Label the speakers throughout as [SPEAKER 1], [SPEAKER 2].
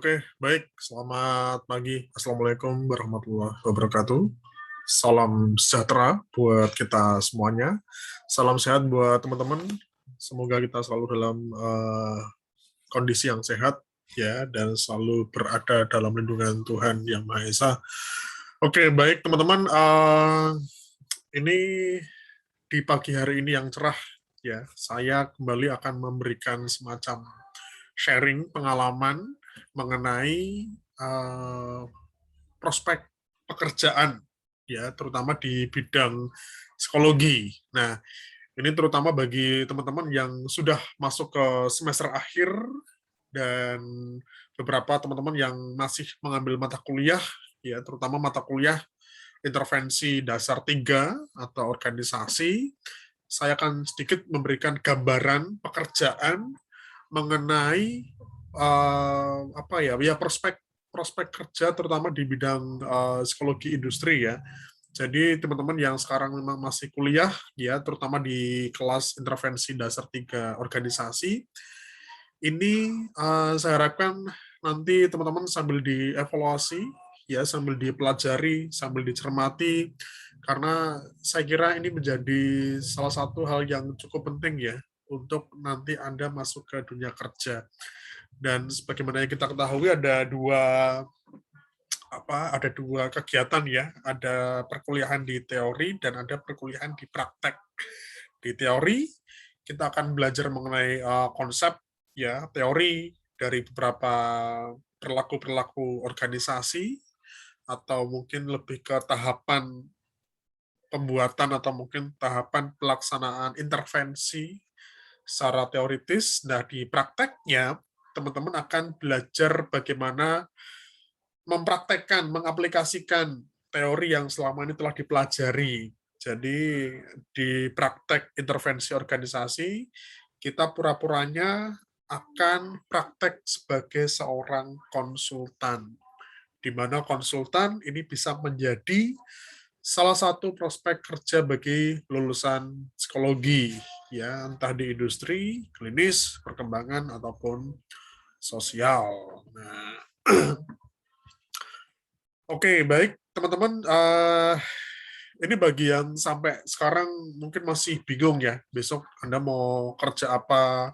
[SPEAKER 1] Oke, baik. Selamat pagi. Assalamualaikum warahmatullahi wabarakatuh. Salam sejahtera buat kita semuanya. Salam sehat buat teman-teman. Semoga kita selalu dalam kondisi yang sehat ya dan selalu berada dalam lindungan Tuhan Yang Maha Esa. Oke, baik teman-teman. Ini di pagi hari ini yang cerah ya. Saya kembali akan memberikan semacam sharing pengalaman mengenai prospek pekerjaan ya, terutama di bidang psikologi. Nah, ini terutama bagi teman-teman yang sudah masuk ke semester akhir dan beberapa teman-teman yang masih mengambil mata kuliah ya, terutama mata kuliah intervensi dasar 3 atau organisasi. Saya akan sedikit memberikan gambaran pekerjaan mengenai apa ya prospek prospek kerja terutama di bidang psikologi industri ya. Jadi teman-teman yang sekarang memang masih kuliah ya, terutama di kelas intervensi dasar 3 organisasi, ini saya harapkan nanti teman-teman sambil dievaluasi ya, sambil dipelajari, sambil dicermati, karena saya kira ini menjadi salah satu hal yang cukup penting ya untuk nanti Anda masuk ke dunia kerja. Dan sebagaimana yang kita ketahui ada dua kegiatan ya, ada perkuliahan di teori dan ada perkuliahan di praktek. Di teori kita akan belajar mengenai konsep ya, teori dari beberapa perilaku organisasi atau mungkin lebih ke tahapan pembuatan atau mungkin tahapan pelaksanaan intervensi secara teoritis. Nah, di prakteknya teman-teman akan belajar bagaimana mempraktekkan, mengaplikasikan teori yang selama ini telah dipelajari. Jadi di praktek intervensi organisasi, kita pura-puranya akan praktek sebagai seorang konsultan, di mana konsultan ini bisa menjadi salah satu prospek kerja bagi lulusan psikologi, ya entah di industri, klinis, perkembangan ataupun sosial. Nah, oke, baik teman-teman. Ini bagi yang sampai sekarang mungkin masih bingung ya, besok Anda mau kerja apa,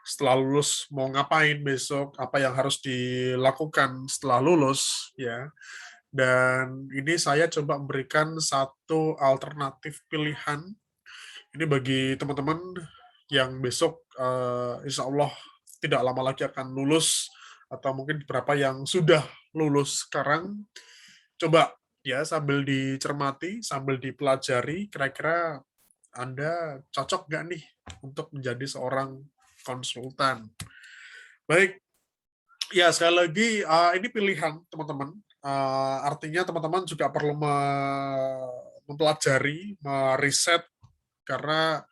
[SPEAKER 1] setelah lulus mau ngapain besok, apa yang harus dilakukan setelah lulus, ya. Dan ini saya coba memberikan satu alternatif pilihan. Ini bagi teman-teman yang besok insya Allah tidak lama lagi akan lulus, atau mungkin beberapa yang sudah lulus sekarang, coba ya sambil dicermati, sambil dipelajari, kira-kira Anda cocok nggak nih untuk menjadi seorang konsultan. Baik, ya sekali lagi ini pilihan teman-teman. Artinya teman-teman juga perlu mempelajari, meriset, karena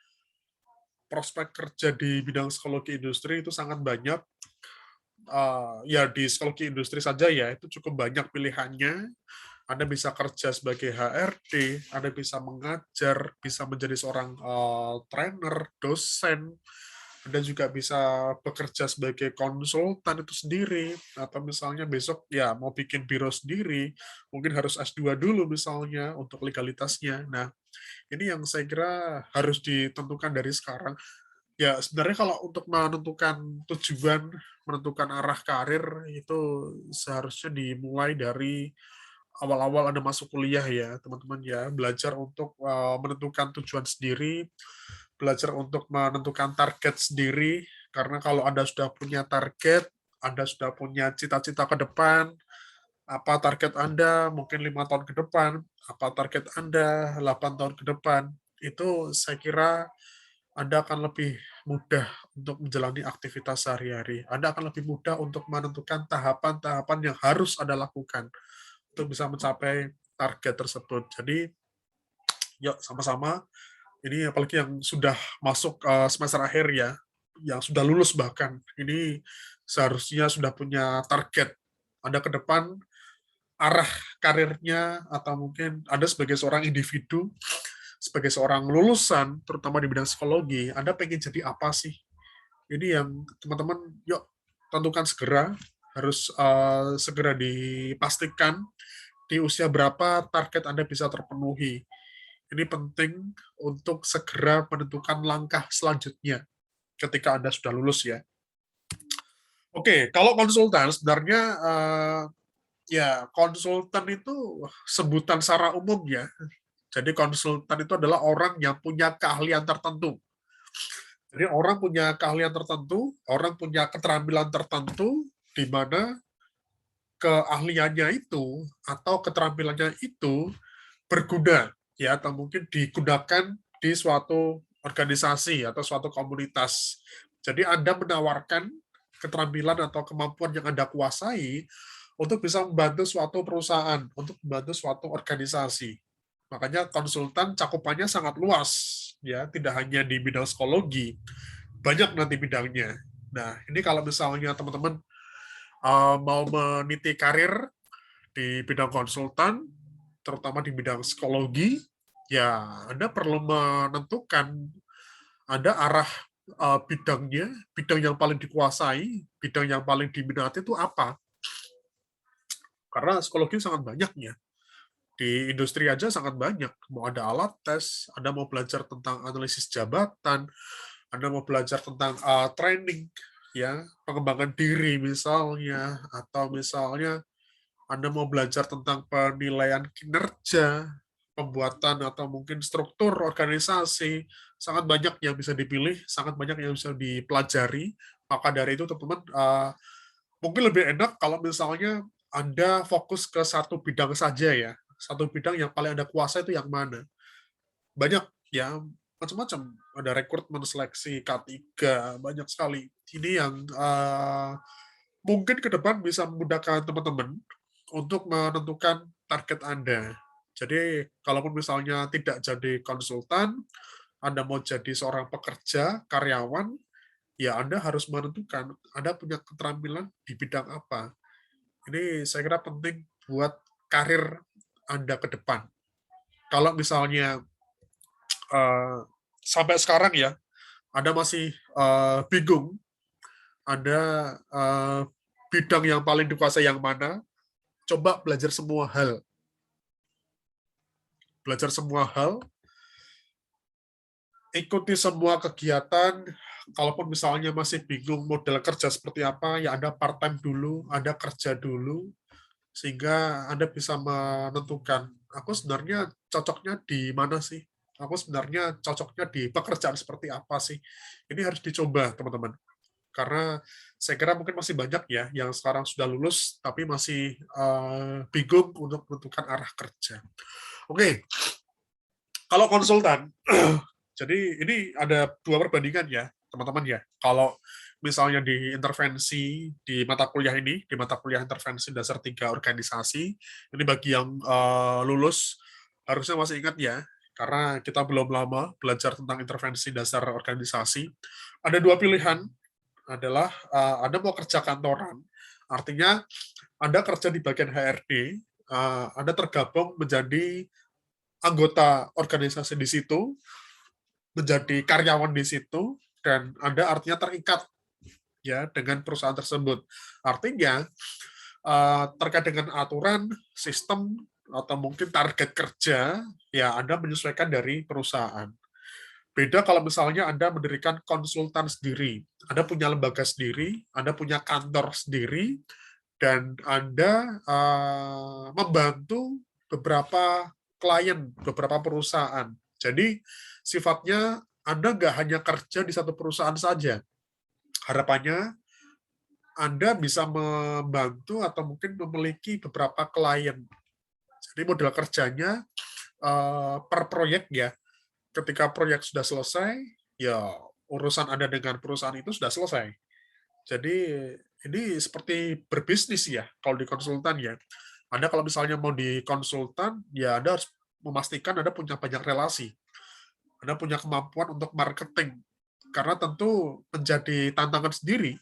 [SPEAKER 1] prospek kerja di bidang psikologi industri itu sangat banyak. Ya di psikologi industri saja ya itu cukup banyak pilihannya. Anda bisa kerja sebagai HRD, Anda bisa mengajar, bisa menjadi seorang trainer, dosen, Anda juga bisa bekerja sebagai konsultan itu sendiri, atau misalnya besok ya mau bikin biro sendiri, mungkin harus S2 dulu misalnya untuk legalitasnya. Nah, ini yang saya kira harus ditentukan dari sekarang. Ya, sebenarnya kalau untuk menentukan tujuan, menentukan arah karir, itu seharusnya dimulai dari awal-awal Anda masuk kuliah ya, teman-teman ya. Belajar untuk menentukan tujuan sendiri, belajar untuk menentukan target sendiri, karena kalau Anda sudah punya target, Anda sudah punya cita-cita ke depan, apa target Anda mungkin 5 tahun ke depan, apa target Anda 8 tahun ke depan, itu saya kira Anda akan lebih mudah untuk menjalani aktivitas sehari-hari. Anda akan lebih mudah untuk menentukan tahapan-tahapan yang harus Anda lakukan untuk bisa mencapai target tersebut. Jadi, yuk sama-sama, ini apalagi yang sudah masuk semester akhir ya, yang sudah lulus bahkan, ini seharusnya sudah punya target. Anda ke depan, arah karirnya, atau mungkin Anda sebagai seorang individu, sebagai seorang lulusan, terutama di bidang psikologi, Anda pengen jadi apa sih? Ini yang teman-teman, yuk tentukan segera, harus segera dipastikan di usia berapa target Anda bisa terpenuhi. Ini penting untuk segera menentukan langkah selanjutnya ketika Anda sudah lulus ya. Oke, kalau konsultan sebenarnya ya konsultan itu sebutan secara umum ya. Jadi konsultan itu adalah orang yang punya keahlian tertentu. Jadi orang punya keahlian tertentu, orang punya keterampilan tertentu di mana keahliannya itu atau keterampilannya itu berguna ya atau mungkin digunakan di suatu organisasi atau suatu komunitas. Jadi Anda menawarkan keterampilan atau kemampuan yang Anda kuasai untuk bisa membantu suatu perusahaan, untuk membantu suatu organisasi. Makanya konsultan cakupannya sangat luas, ya, tidak hanya di bidang psikologi, banyak nanti bidangnya. Nah, ini kalau misalnya teman-teman mau meniti karir di bidang konsultan, terutama di bidang psikologi, ya Anda perlu menentukan ada arah bidangnya, bidang yang paling dikuasai, bidang yang paling diminati itu apa. Karena psikologi sangat banyak ya. Di industri aja sangat banyak. Mau ada alat tes, Anda mau belajar tentang analisis jabatan, Anda mau belajar tentang training, ya pengembangan diri misalnya, atau misalnya Anda mau belajar tentang penilaian kinerja, pembuatan atau mungkin struktur organisasi, sangat banyak yang bisa dipilih, sangat banyak yang bisa dipelajari. Maka dari itu teman-teman mungkin lebih enak kalau misalnya Anda fokus ke satu bidang saja ya. Satu bidang yang paling Anda kuasa itu yang mana. Banyak ya, macam-macam. Ada rekrutmen, seleksi, K3, banyak sekali. Ini yang mungkin ke depan bisa memudahkan teman-teman untuk menentukan target Anda. Jadi, kalaupun misalnya tidak jadi konsultan, Anda mau jadi seorang pekerja, karyawan, ya Anda harus menentukan Anda punya keterampilan di bidang apa. Ini saya kira penting buat karir Anda ke depan. Kalau misalnya sampai sekarang ya, Anda masih bingung, Anda bidang yang paling dikuasai yang mana, coba belajar semua hal. Belajar semua hal, ikuti semua kegiatan, kalaupun misalnya masih bingung model kerja seperti apa, ya Anda part-time dulu, Anda kerja dulu, sehingga Anda bisa menentukan, aku sebenarnya cocoknya di mana sih? Aku sebenarnya cocoknya di pekerjaan seperti apa sih? Ini harus dicoba, teman-teman. Karena saya kira mungkin masih banyak ya yang sekarang sudah lulus, tapi masih bingung untuk menentukan arah kerja. Oke, kalau konsultan, jadi ini ada dua perbandingan ya, teman-teman ya. Kalau misalnya di intervensi di mata kuliah ini, di mata kuliah intervensi dasar 3 organisasi, ini bagi yang lulus harusnya masih ingat ya, karena kita belum lama belajar tentang intervensi dasar organisasi. Ada dua pilihan, adalah Anda mau kerja kantoran, artinya Anda kerja di bagian HRD, Anda tergabung menjadi anggota organisasi di situ, menjadi karyawan di situ, dan Anda artinya terikat ya dengan perusahaan tersebut. Artinya terkait dengan aturan, sistem atau mungkin target kerja, ya Anda menyesuaikan dari perusahaan. Beda kalau misalnya Anda mendirikan konsultan sendiri, Anda punya lembaga sendiri, Anda punya kantor sendiri, dan Anda membantu beberapa klien, beberapa perusahaan. Jadi sifatnya Anda nggak hanya kerja di satu perusahaan saja. Harapannya Anda bisa membantu atau mungkin memiliki beberapa klien. Jadi model kerjanya per proyek ya. Ketika proyek sudah selesai, ya urusan Anda dengan perusahaan itu sudah selesai. Jadi ini seperti berbisnis ya kalau di konsultan ya. Anda kalau misalnya mau di konsultan, ya Anda harus memastikan Anda punya banyak relasi. Anda punya kemampuan untuk marketing. Karena tentu menjadi tantangan sendiri.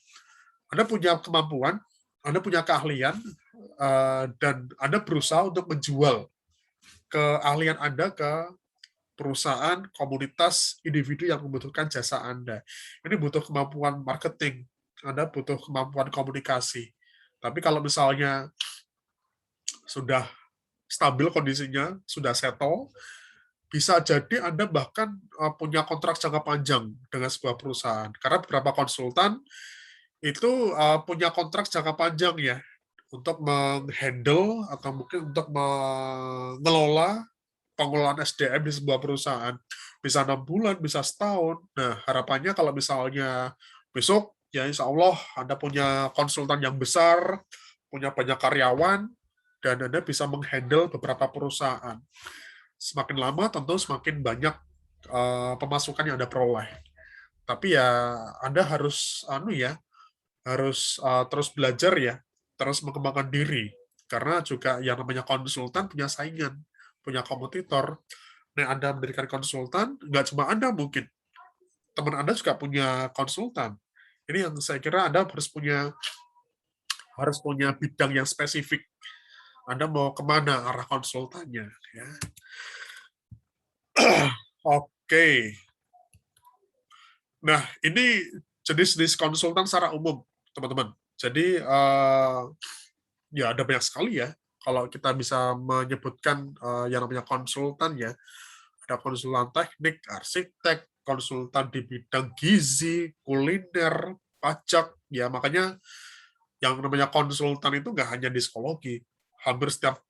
[SPEAKER 1] Anda punya kemampuan, Anda punya keahlian, dan Anda berusaha untuk menjual keahlian Anda ke perusahaan, komunitas, individu yang membutuhkan jasa Anda. Ini butuh kemampuan marketing, Anda butuh kemampuan komunikasi. Tapi kalau misalnya sudah stabil kondisinya, sudah settle, bisa jadi Anda bahkan punya kontrak jangka panjang dengan sebuah perusahaan. Karena beberapa konsultan itu punya kontrak jangka panjang ya, untuk menghandle atau mungkin untuk mengelola pengelolaan SDM di sebuah perusahaan. Bisa 6 bulan, bisa setahun. Nah, harapannya kalau misalnya besok, ya insya Allah Anda punya konsultan yang besar, punya banyak karyawan, dan Anda bisa menghandle beberapa perusahaan. Semakin lama tentu semakin banyak pemasukan yang Anda peroleh. Tapi ya Anda harus harus terus belajar ya, terus mengembangkan diri. Karena juga yang namanya konsultan punya saingan, punya kompetitor. Nah, Anda mendirikan konsultan, nggak cuma Anda mungkin, teman Anda juga punya konsultan. Ini yang saya kira Anda harus punya bidang yang spesifik. Anda mau kemana arah konsultannya. Ya. Oke. Nah, ini jenis-jenis konsultan secara umum, teman-teman. Jadi, ya ada banyak sekali ya. Kalau kita bisa menyebutkan yang namanya konsultan ya, ada konsultan teknik, arsitek, konsultan di bidang gizi, kuliner, pajak, ya makanya yang namanya konsultan itu nggak hanya di psikologi, hampir setiap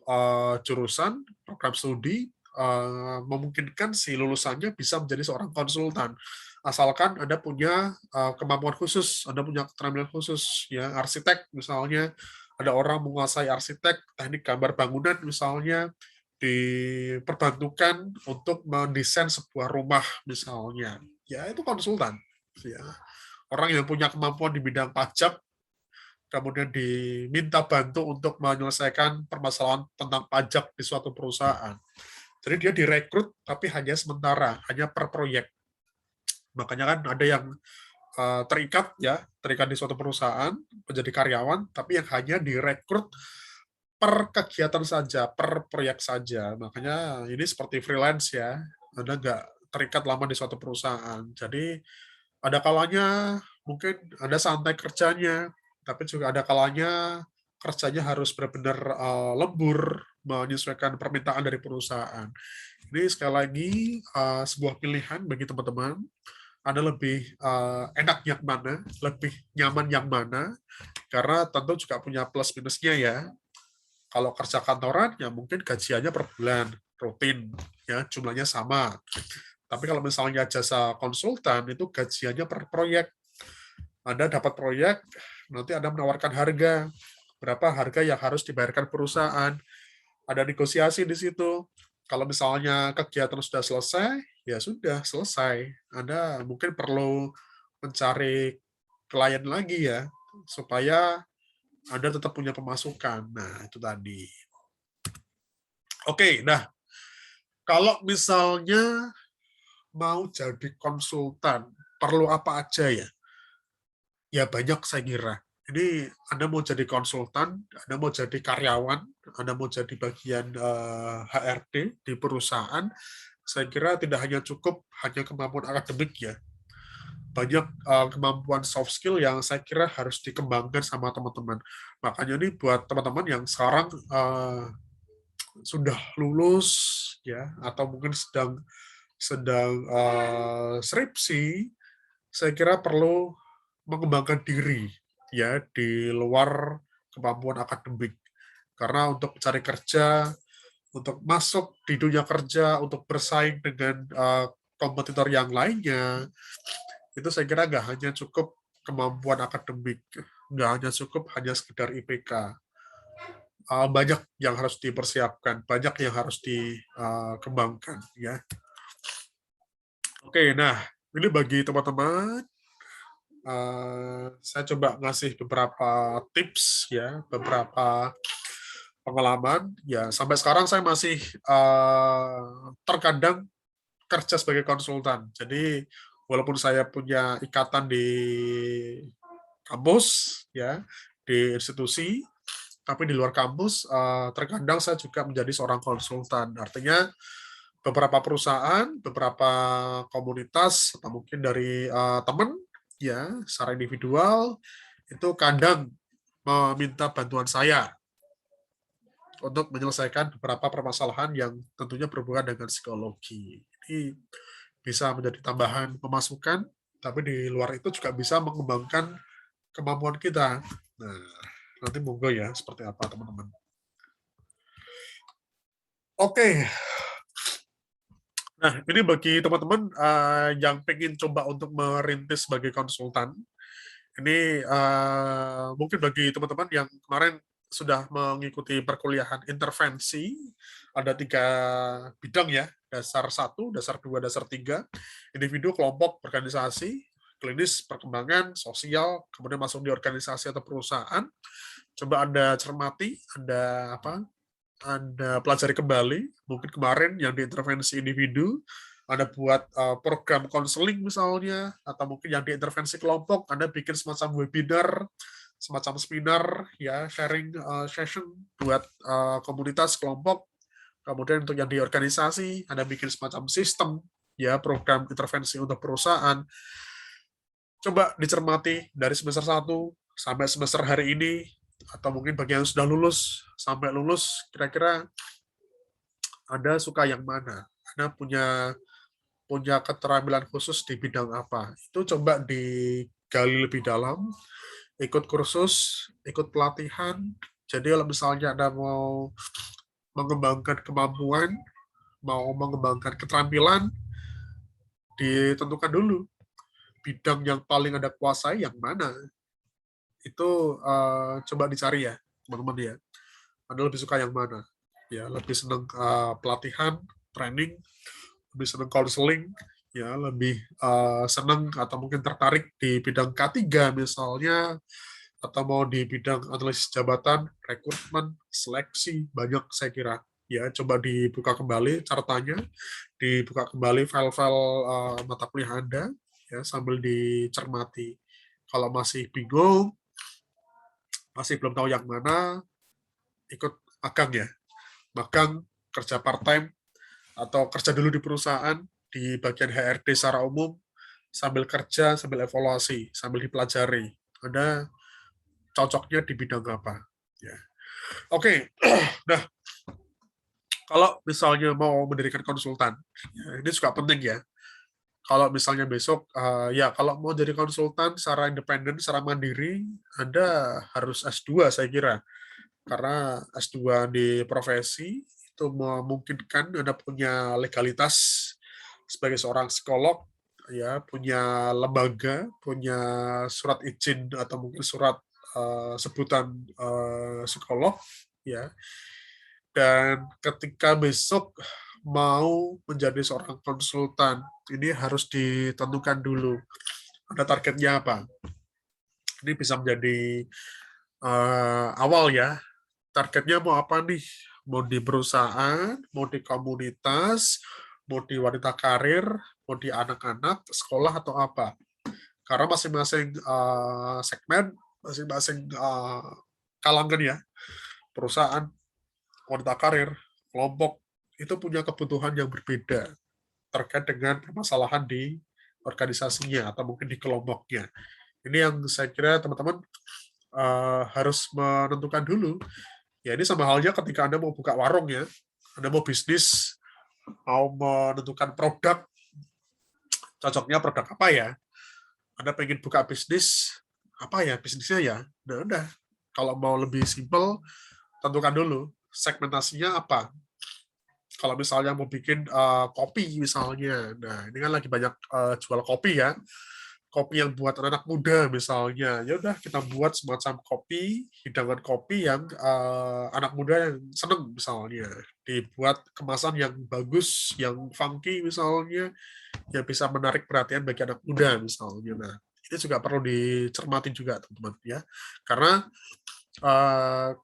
[SPEAKER 1] jurusan program studi memungkinkan si lulusannya bisa menjadi seorang konsultan, asalkan Anda punya kemampuan khusus, Anda punya keterampilan khusus, ya arsitek misalnya, ada orang menguasai arsitek, teknik gambar bangunan misalnya, diperbantukan untuk mendesain sebuah rumah misalnya, ya itu konsultan. Ya. Orang yang punya kemampuan di bidang pajak, kemudian diminta bantu untuk menyelesaikan permasalahan tentang pajak di suatu perusahaan. Jadi dia direkrut, tapi hanya sementara, hanya per proyek. Makanya kan ada yang terikat di suatu perusahaan, menjadi karyawan, tapi yang hanya direkrut per kegiatan saja, per proyek saja. Makanya ini seperti freelance ya, Anda nggak terikat lama di suatu perusahaan. Jadi ada kalanya mungkin Anda santai kerjanya, tapi juga ada kalanya kerjanya harus benar-benar lembur, menyesuaikan permintaan dari perusahaan. Ini sekali lagi sebuah pilihan bagi teman-teman. Anda lebih enak yang mana, lebih nyaman yang mana, karena tentu juga punya plus minusnya ya. Kalau kerja kantoran, ya mungkin gajiannya per bulan, rutin, ya jumlahnya sama. Tapi kalau misalnya jasa konsultan, itu gajiannya per proyek. Anda dapat proyek, nanti Anda menawarkan harga, berapa harga yang harus dibayarkan perusahaan. Ada negosiasi di situ. Kalau misalnya kegiatan sudah selesai, ya sudah selesai. Anda mungkin perlu mencari klien lagi ya, supaya Anda tetap punya pemasukan. Nah, itu tadi. Oke, nah kalau misalnya mau jadi konsultan, perlu apa aja ya? Ya banyak saya kira. Ini Anda mau jadi konsultan, Anda mau jadi karyawan, Anda mau jadi bagian HRD di perusahaan, saya kira tidak hanya cukup hanya kemampuan akademik ya. Banyak kemampuan soft skill yang saya kira harus dikembangkan sama teman-teman. Makanya ini buat teman-teman yang sekarang sudah lulus ya atau mungkin sedang sedang skripsi, saya kira perlu mengembangkan diri ya di luar kemampuan akademik. Karena untuk mencari kerja, untuk masuk di dunia kerja, untuk bersaing dengan kompetitor yang lainnya, itu saya kira nggak hanya cukup kemampuan akademik, nggak hanya cukup hanya sekedar IPK. Banyak yang harus dipersiapkan, banyak yang harus dikembangkan ya. Oke, nah ini bagi teman-teman, saya coba ngasih beberapa tips ya, beberapa pengalaman. Ya sampai sekarang saya masih terkadang kerja sebagai konsultan. Jadi walaupun saya punya ikatan di kampus ya, di institusi, tapi di luar kampus terkadang saya juga menjadi seorang konsultan. Artinya beberapa perusahaan, beberapa komunitas, atau mungkin dari teman, ya, secara individual, itu kadang meminta bantuan saya untuk menyelesaikan beberapa permasalahan yang tentunya berhubungan dengan psikologi. Ini bisa menjadi tambahan pemasukan, tapi di luar itu juga bisa mengembangkan kemampuan kita. Nah, nanti monggo ya, seperti apa teman-teman. Oke. Nah, ini bagi teman-teman yang pengen coba untuk merintis sebagai konsultan, ini mungkin bagi teman-teman yang kemarin sudah mengikuti perkuliahan intervensi, ada 3 bidang ya, dasar 1, dasar 2, dasar 3, individu, kelompok, organisasi, klinis, perkembangan, sosial, kemudian masuk di organisasi atau perusahaan. Coba Anda cermati, Anda pelajari kembali, mungkin kemarin yang di intervensi individu, Anda buat program konseling misalnya, atau mungkin yang di intervensi kelompok, Anda bikin semacam webinar, semacam seminar, ya sharing session buat komunitas kelompok. Kemudian untuk yang di organisasi, Anda bikin semacam sistem, ya program intervensi untuk perusahaan. Coba dicermati dari semester 1 sampai semester hari ini, atau mungkin bagi yang sudah lulus, sampai lulus, kira-kira Anda suka yang mana? Anda punya keterampilan khusus di bidang apa? Itu coba digali lebih dalam, ikut kursus, ikut pelatihan. Jadi kalau misalnya Anda mau mengembangkan kemampuan, mau mengembangkan keterampilan, ditentukan dulu bidang yang paling Anda kuasai yang mana. Itu coba dicari ya, teman-teman ya. Anda lebih suka yang mana? Ya, lebih senang pelatihan, training, lebih senang counseling, ya, lebih senang atau mungkin tertarik di bidang K3 misalnya, atau mau di bidang analisis jabatan, rekrutmen, seleksi, banyak saya kira. Ya, coba dibuka kembali catatannya, dibuka kembali file-file mata kuliah Anda, ya, sambil dicermati. Kalau masih bingung, masih belum tahu yang mana, ikut magang ya. Magang, kerja part-time, atau kerja dulu di perusahaan, di bagian HRD secara umum, sambil kerja, sambil evaluasi, sambil dipelajari. Anda cocoknya di bidang apa. Ya. Oke, nah kalau misalnya mau mendirikan konsultan, ya, ini juga penting ya. Kalau misalnya besok, ya kalau mau jadi konsultan secara independen, secara mandiri, Anda harus S2 saya kira. Karena S2 di profesi itu memungkinkan Anda punya legalitas sebagai seorang psikolog, ya, punya lembaga, punya surat izin atau mungkin surat sebutan psikolog, ya. Dan ketika besok mau menjadi seorang konsultan, ini harus ditentukan dulu. Ada targetnya apa? Ini bisa menjadi awal ya. Targetnya mau apa nih? Mau di perusahaan, mau di komunitas, mau di wanita karir, mau di anak-anak, sekolah, atau apa? Karena masing-masing segmen, masing-masing kalangan ya, perusahaan, wanita karir, kelompok, itu punya kebutuhan yang berbeda terkait dengan permasalahan di organisasinya atau mungkin di kelompoknya. Ini yang saya kira teman-teman harus menentukan dulu. Ya ini sama halnya ketika Anda mau buka warung ya, Anda mau bisnis, mau menentukan produk, cocoknya produk apa ya? Anda pengen buka bisnis, apa ya bisnisnya ya? Nah, udah. Kalau mau lebih simpel, tentukan dulu segmentasinya apa. Kalau misalnya mau bikin kopi misalnya, nah ini kan lagi banyak jual kopi ya, kopi yang buat anak muda misalnya, ya udah kita buat semacam kopi, hidangan kopi yang anak muda yang seneng misalnya, dibuat kemasan yang bagus, yang funky misalnya, yang bisa menarik perhatian bagi anak muda misalnya. Nah ini juga perlu dicermati juga teman-teman ya, karena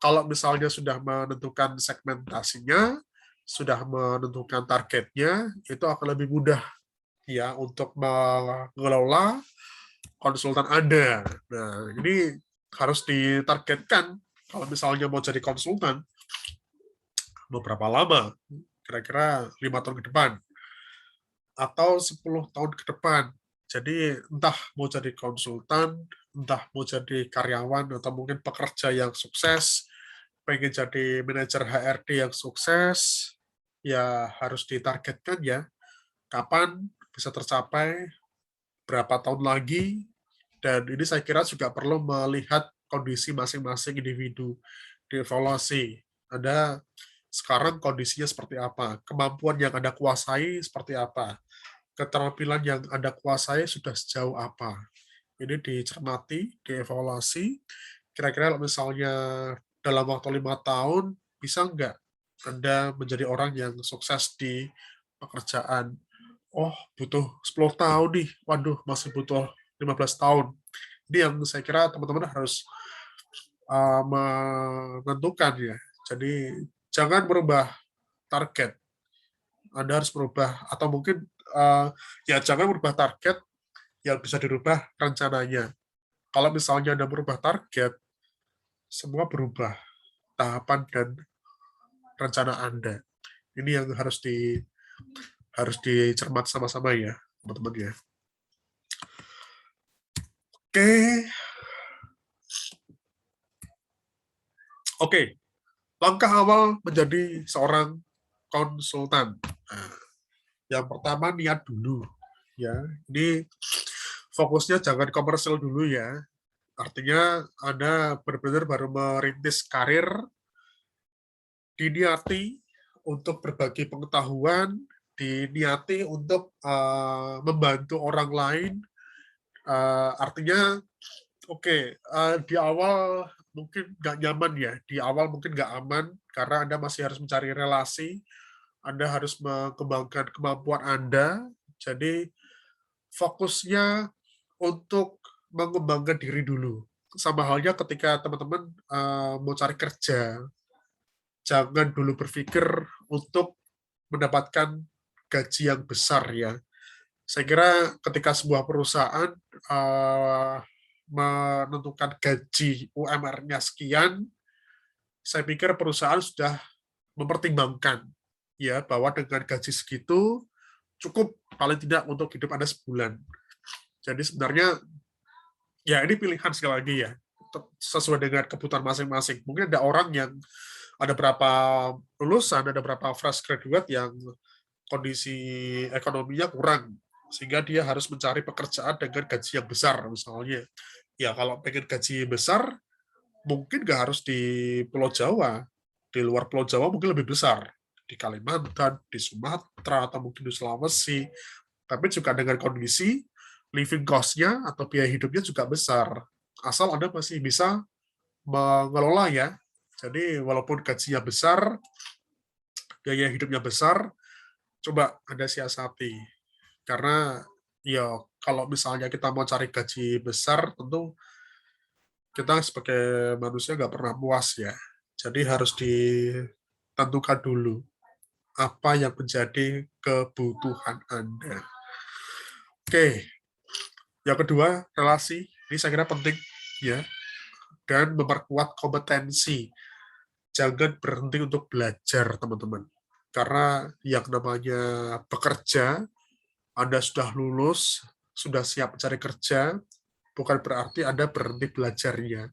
[SPEAKER 1] kalau misalnya sudah menentukan segmentasinya, sudah menentukan targetnya, itu akan lebih mudah ya untuk mengelola konsultan Anda. Nah, ini harus ditargetkan. Kalau misalnya mau jadi konsultan, beberapa lama? Kira-kira 5 tahun ke depan. Atau 10 tahun ke depan. Jadi entah mau jadi konsultan, entah mau jadi karyawan, atau mungkin pekerja yang sukses, pengen jadi manajer HRD yang sukses, ya harus ditargetkan ya, kapan bisa tercapai, berapa tahun lagi, dan ini saya kira juga perlu melihat kondisi masing-masing individu, dievaluasi. Ada sekarang kondisinya seperti apa, kemampuan yang Anda kuasai seperti apa, keterampilan yang Anda kuasai sudah sejauh apa. Ini dicermati, dievaluasi, kira-kira misalnya dalam waktu 5 tahun, bisa nggak Anda menjadi orang yang sukses di pekerjaan? Oh, butuh 10 tahun nih. Waduh, masih butuh 15 tahun. Ini yang saya kira teman-teman harus menentukan ya. Jadi jangan berubah target. Anda harus berubah atau mungkin ya jangan berubah target, yang bisa dirubah rencananya. Kalau misalnya Anda berubah target, semua berubah tahapan dan rencana Anda. Ini yang harus dicermat sama-sama ya, teman-teman ya. Oke. Langkah awal menjadi seorang konsultan. Nah, yang pertama niat dulu ya. Ini fokusnya jangan komersil dulu ya. Artinya Anda benar-benar baru merintis karir, diniati untuk berbagi pengetahuan, diniati untuk membantu orang lain. Artinya, oke, di awal mungkin nggak nyaman ya, di awal mungkin nggak aman, karena Anda masih harus mencari relasi, Anda harus mengembangkan kemampuan Anda, jadi fokusnya untuk mengembangkan diri dulu. Sama halnya ketika teman-teman mau cari kerja, jangan dulu berpikir untuk mendapatkan gaji yang besar ya. Saya kira ketika sebuah perusahaan menentukan gaji UMR-nya sekian, saya pikir perusahaan sudah mempertimbangkan ya bahwa dengan gaji segitu cukup paling tidak untuk hidup Anda sebulan. Jadi sebenarnya ya ini pilihan sekali lagi ya, sesuai dengan kebutuhan masing-masing. Mungkin ada orang yang ada berapa lulusan, ada berapa fresh graduate yang kondisi ekonominya kurang, sehingga dia harus mencari pekerjaan dengan gaji yang besar misalnya. Ya kalau pengen gaji besar, mungkin nggak harus di Pulau Jawa. Di luar Pulau Jawa mungkin lebih besar. Di Kalimantan, di Sumatera, atau mungkin di Sulawesi. Tapi juga dengan kondisi living cost-nya atau biaya hidupnya juga besar. Asal Anda masih bisa mengelola ya. Jadi walaupun gajinya besar, biaya hidupnya besar, coba Anda siasati. Karena ya kalau misalnya kita mau cari gaji besar, tentu kita sebagai manusia nggak pernah puas ya. Jadi harus ditentukan dulu apa yang menjadi kebutuhan Anda. Oke, yang kedua, relasi. Ini saya kira penting ya, dan memperkuat kompetensi. Jangan berhenti untuk belajar, teman-teman. Karena yang namanya bekerja, Anda sudah lulus, sudah siap mencari kerja, bukan berarti Anda berhenti belajarnya.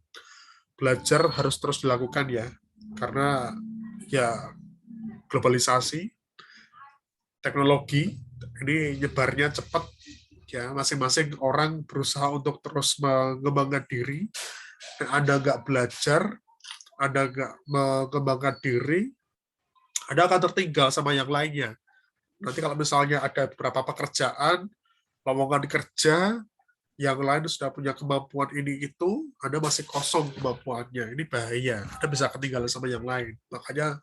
[SPEAKER 1] Belajar harus terus dilakukan ya, karena ya globalisasi, teknologi, ini nyebarnya cepat, ya masing-masing orang berusaha untuk terus mengembangkan diri, dan Anda nggak belajar, Anda nggak mengembangkan diri, Anda akan tertinggal sama yang lainnya. Nanti kalau misalnya ada beberapa pekerjaan, lowongan kerja, yang lain sudah punya kemampuan ini itu, Anda masih kosong kemampuannya. Ini bahaya. Anda bisa ketinggalan sama yang lain. Makanya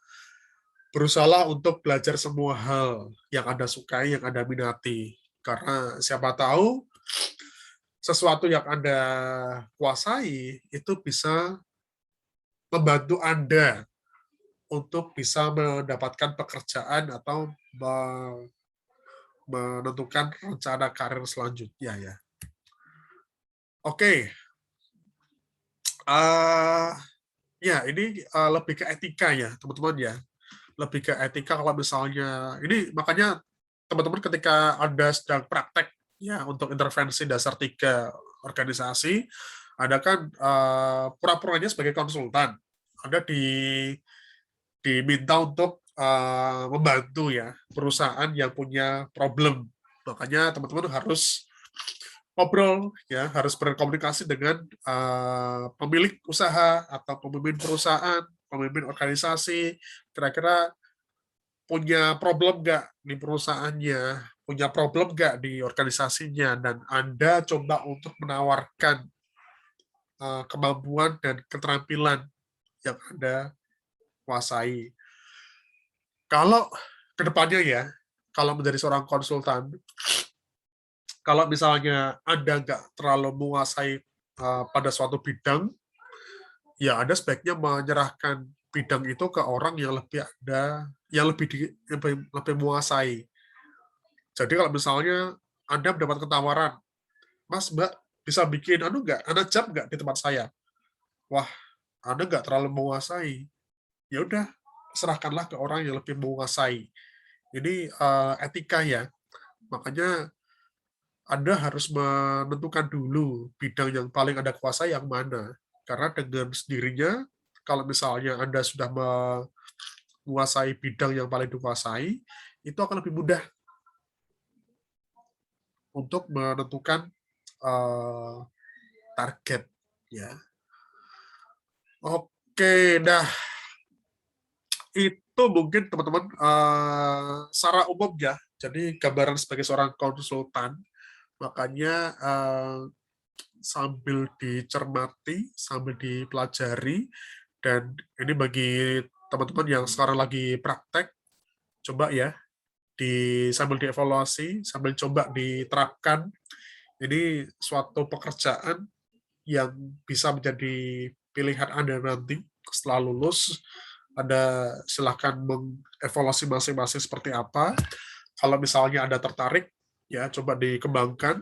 [SPEAKER 1] berusahalah untuk belajar semua hal yang Anda sukai, yang Anda minati. Karena siapa tahu sesuatu yang Anda kuasai itu bisa membantu Anda untuk bisa mendapatkan pekerjaan atau menentukan rencana karir selanjutnya ya. Oke, ya ini lebih ke etika ya teman-teman ya, lebih ke etika. Kalau misalnya ini, makanya teman-teman ketika Anda sedang praktek Ya, untuk intervensi dasar 3 organisasi, ada kan pura-puranya sebagai konsultan, ada diminta untuk membantu ya perusahaan yang punya problem. Makanya teman-teman harus ngobrol ya, harus berkomunikasi dengan pemilik usaha atau pemimpin perusahaan, pemimpin organisasi, kira-kira punya problem nggak di perusahaannya, punya problem nggak di organisasinya, dan Anda coba untuk menawarkan kemampuan dan keterampilan yang Anda kuasai. Kalau kedepannya ya, kalau menjadi seorang konsultan, kalau misalnya Anda nggak terlalu menguasai pada suatu bidang, ya Anda sebaiknya menyerahkan bidang itu ke orang yang lebih lebih menguasai. Jadi kalau misalnya Anda mendapat tawaran, Mas, Mbak, bisa bikin Anda jam nggak di tempat saya? Wah, Anda nggak terlalu menguasai. Ya udah, serahkanlah ke orang yang lebih menguasai. Ini etika ya. Makanya Anda harus menentukan dulu bidang yang paling Anda kuasai yang mana. Karena dengan sendirinya, kalau misalnya Anda sudah menguasai bidang yang paling dikuasai, itu akan lebih mudah untuk menentukan eh, target ya. Oke, dah itu mungkin teman-teman secara umum ya. Jadi gambaran sebagai seorang konsultan, makanya sambil dicermati, sambil dipelajari, dan ini bagi teman-teman yang sekarang lagi praktek, coba ya sambil dievaluasi, sambil coba diterapkan. Ini suatu pekerjaan yang bisa menjadi pilihan Anda nanti setelah lulus. Anda silahkan mengevaluasi masing-masing seperti apa. Kalau misalnya Anda tertarik, ya coba dikembangkan,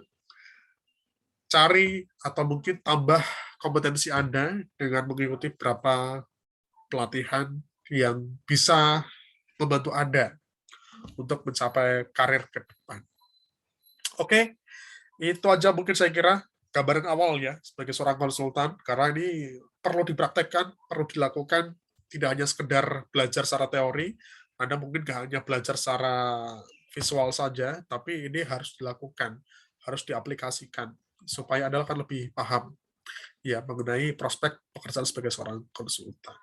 [SPEAKER 1] cari atau mungkin tambah kompetensi Anda dengan mengikuti beberapa pelatihan yang bisa membantu Anda untuk mencapai karir ke depan. Oke, itu aja mungkin saya kira gambaran awal ya sebagai seorang konsultan, karena ini perlu dipraktekkan, perlu dilakukan, tidak hanya sekedar belajar secara teori, Anda mungkin nggak hanya belajar secara visual saja, tapi ini harus dilakukan, harus diaplikasikan, supaya Anda akan lebih paham ya mengenai prospek pekerjaan sebagai seorang konsultan.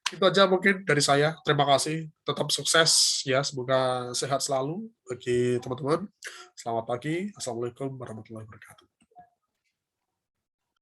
[SPEAKER 1] Itu aja mungkin dari saya. Terima kasih. Tetap sukses ya. Semoga sehat selalu bagi teman-teman. Selamat pagi. Assalamualaikum warahmatullahi wabarakatuh.